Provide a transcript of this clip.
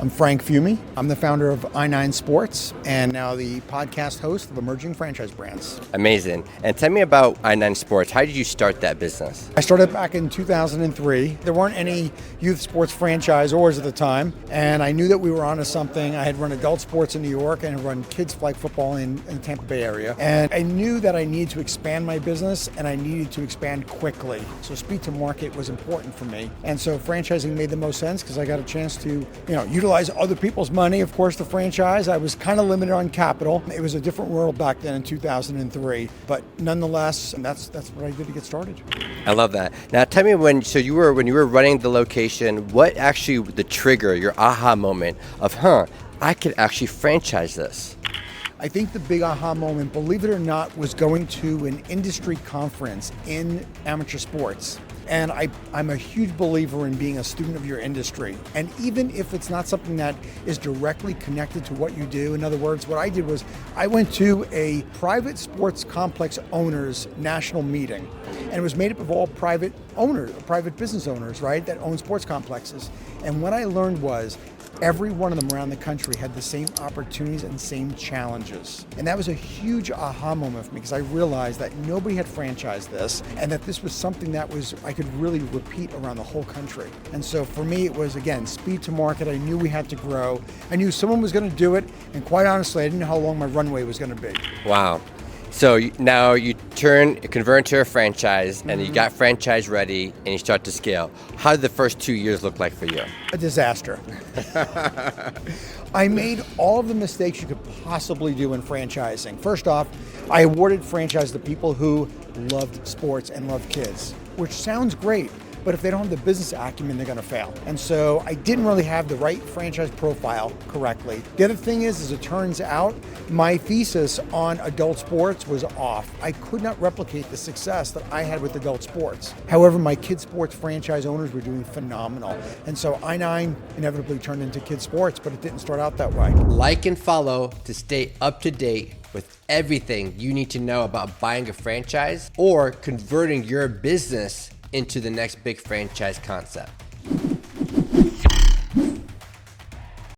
I'm Frank Fiume. I'm the founder of I9 Sports and now the podcast host of Emerging Franchise Brands. Amazing. And tell me about I9 Sports. How did you start that business? I started back in 2003. There weren't any youth sports franchisors at the time, and I knew that we were onto something. I had run adult sports in New York and had run kids flag football in the Tampa Bay area. And I knew that I needed to expand my business and I needed to expand quickly. So speed to market was important for me. And so franchising made the most sense because I got a chance to, utilize other people's money, of course, to franchise. I was kind of limited on capital. It was a different world back then in 2003, but nonetheless, that's what I did to get started. I love that. Now tell me when you were running the location, what actually the trigger, your aha moment of, I could actually franchise this? I think the big aha moment, believe it or not, was going to an industry conference in amateur sports. And I'm a huge believer in being a student of your industry. And even if it's not something that is directly connected to what you do, in other words, what I did was I went to a private sports complex owners national meeting. And it was made up of all private owners, private business owners, right, that own sports complexes. And what I learned was every one of them around the country had the same opportunities and same challenges. And that was a huge aha moment for me because I realized that nobody had franchised this and that this was something that I could really repeat around the whole country. And so for me, it was, again, speed to market. I knew we had to grow. I knew someone was going to do it. And quite honestly, I didn't know how long my runway was going to be. Wow. So now you convert to a franchise, and you got franchise ready, and you start to scale. How did the first 2 years look like for you? A disaster. I made all of the mistakes you could possibly do in franchising. First off, I awarded franchise to people who loved sports and loved kids, which sounds great. But if they don't have the business acumen, they're going to fail. And so I didn't really have the right franchise profile correctly. The other thing is, as it turns out, my thesis on adult sports was off. I could not replicate the success that I had with adult sports. However, my kids sports franchise owners were doing phenomenal. And so I9 inevitably turned into kids sports, but it didn't start out that way. Like and follow to stay up to date with everything you need to know about buying a franchise or converting your business into the next big franchise concept.